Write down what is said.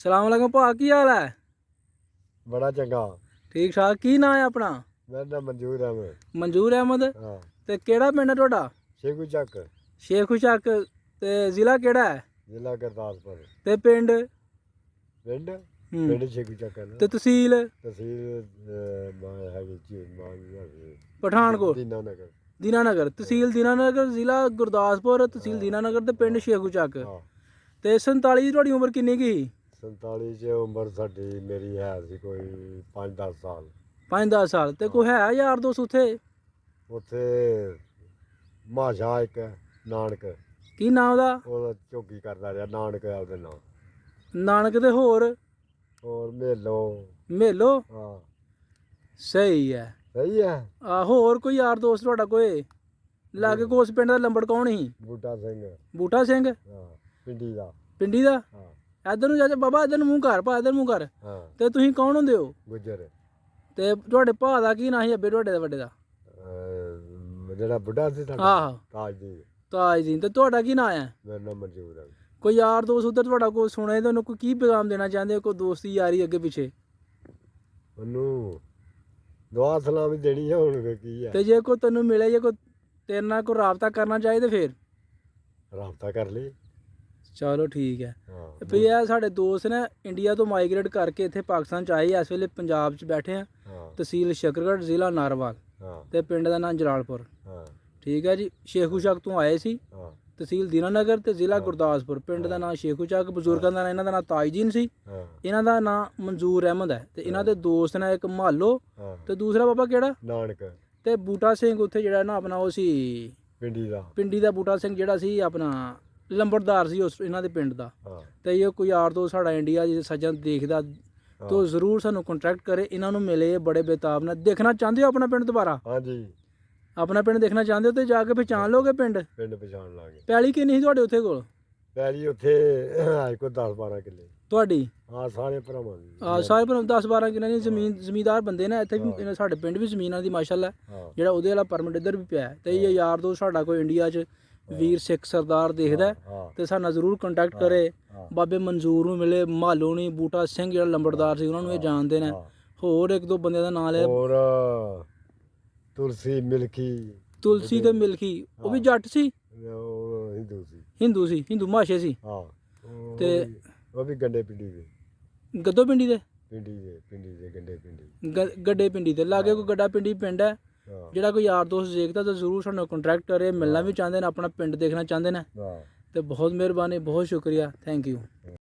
ਸਲਾਮ ਅਲੈਕੁਮ ਭਾ, ਕੀ ਹਾਲ ਹੈ? ਬੜਾ ਚੰਗਾ। ਠੀਕ ਠਾਕ। ਕੀ ਨਾਂ ਹੈ ਆਪਣਾ? ਮੇਰਾ ਨਾਮ ਮਨਜ਼ੂਰ ਅਹਿਮਦ। ਮਨਜ਼ੂਰ ਅਹਿਮਦ। ਹਾਂ। ਤੇ ਕਿਹੜਾ ਪਿੰਡ ਹੈ ਤੁਹਾਡਾ? ਸ਼ੇਖੂ ਚੱਕ, ਸ਼ੇਖੂ ਚੱਕ। ਤੇ ਜ਼ਿਲ੍ਹਾ ਕਿਹੜਾ ਹੈ? ਜ਼ਿਲ੍ਹਾ ਗੁਰਦਾਸਪੁਰ। ਤੇ ਪਿੰਡ? ਪਿੰਡ ਹੂੰ। ਪਿੰਡ ਸ਼ੇਖੂ ਚੱਕ ਹੈ ਨਾ। ਤੇ ਤਹਿਸੀਲ? ਤਹਿਸੀਲ ਹੈਗੀ ਪਠਾਨਕੋਟ। ਦੀਨਾਨਗਰ। ਦੀਨਾਨਗਰ। ਤਹਿਸੀਲ ਦੀਨਾਨਗਰ, ਜ਼ਿਲ੍ਹਾ ਗੁਰਦਾਸਪੁਰ, ਤਹਿਸੀਲ ਦੀਨਾਨਗਰ ਤੇ ਪਿੰਡ ਸ਼ੇਖੂ ਚੱਕ। ਹਾਂ। ਤੇ 47 ਦੀ ਤੁਹਾਡੀ ਉਮਰ ਕਿੰਨੀ ਕੀ? 47 ਚ ਉਮਰ ਸਾਡੀ ਮੇਰੀ ਹੈ ਸੀ ਕੋਈ 5-10 ਸਾਲ। 5-10 ਸਾਲ। ਤੇ ਕੋਈ ਹੈ ਯਾਰ ਦੋਸਤ ਉੱਥੇ? ਉੱਥੇ ਮਾਸ਼ਾ ਇੱਕ ਨਾਨਕ, ਕੀ ਨਾਂ ਉਹਦਾ? ਉਹਦਾ ਝੋਗੀ ਕਰਦਾ ਰਿਹਾ ਨਾਨਕ ਹੈ ਉਹਦੇ ਨਾਂ। ਨਾਨਕ ਦੇ ਹੋਰ ਮੇਲੋ। ਮੇਲੋ। ਹਾਂ। ਸਹੀ ਹੈ। ਸਹੀ ਹੈ। ਹੋਰ ਕੋਈ ਯਾਰ ਦੋਸਤ ਤੁਹਾਡਾ ਕੋਈ ਲਾਗੇ? ਕੋ ਉਸ ਪਿੰਡ ਦਾ ਲੰਬੜ ਕੌਣ ਸੀ? ਬੂਟਾ ਸਿੰਘ। ਬੂਟਾ ਸਿੰਘ। ਹਾਂ। ਪਿੰਡੀ ਦਾ। ਪਿੰਡੀ ਦਾ। ਹਾਂ। ਇੱਧਰ ਨੂੰ ਜਾ ਬਾਬਾ, ਇੱਧਰ ਨੂੰ ਮੂੰਹ ਕਰ ਭਾ, ਇੱਧਰ ਮੂੰਹ ਕਰ। ਹਾਂ। ਤੇ ਤੁਸੀਂ ਕੌਣ ਹੁੰਦੇ ਹੋ? ਗੁੱਜਰ। ਤੇ ਤੁਹਾਡੇ ਭਾ ਦਾ ਕੀ ਨਾਂ ਸੀ, ਅੱਬੇ ਤੁਹਾਡੇ ਦਾ ਵੱਡੇ ਦਾ? ਜਿਹੜਾ ਬੁੱਢਾ ਸੀ ਸਾਡਾ ਆਹੋ। ਤਾਜਦੀਨ। ਤਾਜਦੀਨ। ਤੇ ਤੁਹਾਡਾ ਕੀ ਨਾਂ ਹੈ? ਮੇਰਾ ਨਾਮ ਮਨਜ਼ੂਰ ਹੈ। ਕੋਈ ਯਾਰ ਦੋਸਤ ਉੱਧਰ ਤੁਹਾਡਾ ਕੋਈ ਸੁਣੇ ਤਾਂ ਉਹਨੂੰ ਕੋਈ ਕੀ ਪੈਗਾਮ ਦੇਣਾ ਚਾਹੁੰਦੇ ਹੋ? ਕੋਈ ਦੋਸਤੀ ਯਾਰੀ ਅੱਗੇ ਪਿੱਛੇ? ਉਹਨੂੰ ਦੁਆ ਸਲਾਮ ਹੀ ਦੇਣੀ ਹੈ, ਹੁਣ ਕੀ ਹੈ। ਤੇ ਜੇ ਕੋਈ ਤੈਨੂੰ ਮਿਲੇ, ਜੇ ਕੋਈ ਤੇਰੇ ਨਾਲ ਕੋਈ ਰਾਬਤਾ ਕਰਨਾ ਚਾਹੀਦਾ ਫਿਰ? ਰਾਬਤਾ ਕਰ ਲਈ। ਚਲੋ ਠੀਕ ਹੈ। ਹਾਂ। ਵੀ ਇਹ ਸਾਡੇ ਦੋਸਤ ਨੇ ਇੰਡੀਆ ਤੋਂ ਮਾਈਗ੍ਰੇਟ ਕਰਕੇ ਇੱਥੇ ਪਾਕਿਸਤਾਨ ਚ ਆਏ। ਇਸ ਵੇਲੇ ਪੰਜਾਬ 'ਚ ਬੈਠੇ ਆ। ਹਾਂ। ਤਹਿਸੀਲ ਸ਼ਕਰਗੜ੍ਹ, ਜ਼ਿਲ੍ਹਾ ਨਾਰਵਾਲ ਹਾਂ। ਤੇ ਪਿੰਡ ਦਾ ਨਾਮ ਜਲਾਲਪੁਰ। ਹਾਂ। ਠੀਕ ਹੈ ਜੀ। ਸ਼ੇਖੂ ਚੱਕ ਤੋਂ ਆਏ ਸੀ। ਹਾਂ। ਤਹਿਸੀਲ ਦੀਨਾਨਗਰ ਤੇ ਜ਼ਿਲ੍ਹਾ ਗੁਰਦਾਸਪੁਰ। ਪਿੰਡ ਦਾ ਨਾਮ ਸ਼ੇਖੂ ਚੱਕ। ਬਜ਼ੁਰਗਾਂ ਦਾ ਇਹਨਾਂ ਦਾ ਨਾਮ ਤਾਜਦੀਨ ਸੀ। ਹਾਂ। ਇਹਨਾਂ ਦਾ ਨਾਮ ਮਨਜ਼ੂਰ ਅਹਿਮਦ ਹੈ। ਤੇ ਇਹਨਾਂ ਦੇ ਦੋਸਤ ਨੇ ਇੱਕ ਮਾਲੋ ਹਾਂ। ਤੇ ਦੂਸਰਾ ਬਾਬਾ ਕਿਹੜਾ? ਨਾਨਕ। ਤੇ ਬੂਟਾ ਸਿੰਘ ਉੱਥੇ ਜਿਹੜਾ ਨਾ ਆਪਣਾ ਉਹ ਸੀ ਪਿੰਡੀ ਦਾ। ਪਿੰਡੀ ਦਾ ਬੂਟਾ ਸਿੰਘ ਜਿਹੜਾ ਸੀ ਆਪਣਾ ਲੰਬੜਦਾਰ ਸੀ ਉਸ ਇਹਨਾਂ ਦੇ ਪਿੰਡ ਦਾ। ਹਾਂ। ਤੇ ਇਹ ਕੋਈ ਯਾਰ ਦੋਸਤ ਸਾਡਾ ਇੰਡੀਆ ਜੇ ਸੱਜਣ ਦੇਖਦਾ ਤਾਂ ਜ਼ਰੂਰ ਸਾਨੂੰ ਕੰਟੈਕਟ ਕਰੇ। ਇਹਨਾਂ ਨੂੰ ਮਿਲੇ, ਬੜੇ ਬੇਤਾਬ ਨਾਲ। ਦੇਖਣਾ ਚਾਹੁੰਦੇ ਹੋ ਆਪਣਾ ਪਿੰਡ ਦੁਬਾਰਾ? ਹਾਂਜੀ। ਆਪਣਾ ਪਿੰਡ ਦੇਖਣਾ ਚਾਹੁੰਦੇ ਹੋ ਤੇ ਜਾ ਕੇ ਪਛਾਣ ਲੋਗੇ ਪਿੰਡ? ਪਿੰਡ ਪਛਾਣ ਲਾਂਗੇ। ਪੈਲੀ ਕਿੰਨੀ ਸੀ ਤੁਹਾਡੇ ਉੱਥੇ ਕੋਲ? ਪਹਿਲੀ ਉੱਥੇ ਹੈ ਕੋਈ 10-12 ਕਿੱਲੇ ਤੁਹਾਡੀ? ਹਾਂ, ਸਾਰੇ ਭਰਾਵਾਂ ਦੀ। ਸਾਰੇ ਪਰ 10-12 ਕਿੱਲੇ ਦੀ ਜ਼ਮੀਨ। ਜ਼ਮੀਂਦਾਰ ਬੰਦੇ ਨੇ ਇੱਥੇ ਵੀ। ਇਹਨਾਂ ਸਾਡੇ ਪਿੰਡ ਵੀ ਜ਼ਮੀਨਾਂ ਦੀ ਮਾਸ਼ਾਅੱਲਾ। ਹਾਂ। ਜਿਹੜਾ ਉਹਦੇ ਵਾਲਾ ਪਰਮਿਟ ਇੱਧਰ ਵੀ ਪਿਆ। ਤੇ ਇਹ ਯਾਰ ਦੋਸਤ ਸਾਡਾ ਕੋਈ ਇੰਡੀਆ 'ਚ ਵੀਰ ਸਿੱਖ ਸਰਦਾਰ ਦੇਖਦਾ ਤੇ ਸਾਨੂੰ ਜ਼ਰੂਰ ਕੰਟੈਕਟ ਕਰੇ। ਬਾਬੇ ਮਨਜ਼ੂਰ ਨੂੰ ਮਿਲੇ, ਮਾਲੋ ਨਹੀਂ, ਬੂਟਾ ਸਿੰਘ ਜਿਹੜਾ ਲੰਬੜਦਾਰ ਸੀ ਉਹਨਾਂ ਨੂੰ ਇਹ ਜਾਣਦੇ ਨੇ। ਹੋਰ ਇੱਕ ਦੋ ਬੰਦੇ ਦਾ ਨਾਂ ਲਿਆ। ਹੋਰ ਤੁਲਸੀ ਮਿਲਕੀ। ਤੁਲਸੀ ਤੇ ਮਿਲਕੀ ਉਹ ਵੀ ਜੱਟ ਸੀ? ਉਹ ਹਿੰਦੂ ਸੀ। ਹਿੰਦੂ ਸੀ। ਹਿੰਦੂ ਮਾਸ਼ੇ ਸੀ। ਹਾਂ। ਤੇ ਉਹ ਵੀ ਗੰਡੇ ਪਿੰਡੀ ਦੇ। ਗੱਦੋ ਪਿੰਡੀ ਦੇ? ਪਿੰਡੀ ਦੇ ਗੰਡੇ ਪਿੰਡੀ। ਗੱਡੇ ਪਿੰਡੀ ਦੇ ਲਾਗੇ ਕੋਈ ਗੱਡਾ ਪਿੰਡੀ ਪਿੰਡ ਹੈ। ਹਾਂ। ਜਿਹੜਾ ਕੋਈ ਯਾਰ ਦੋਸਤ ਦੇਖਦਾ ਤਾਂ ਜ਼ਰੂਰ ਸਾਨੂੰ ਕੰਟੈਕਟ ਕਰੇ। ਮਿਲਣਾ ਵੀ ਚਾਹੁੰਦੇ ਨੇ, ਆਪਣਾ ਪਿੰਡ ਦੇਖਣਾ ਚਾਹੁੰਦੇ ਨੇ। ਹਾਂ। ਤੇ ਬਹੁਤ ਮਿਹਰਬਾਨੀ, ਬਹੁਤ ਸ਼ੁਕਰੀਆ, ਥੈਂਕ ਯੂ।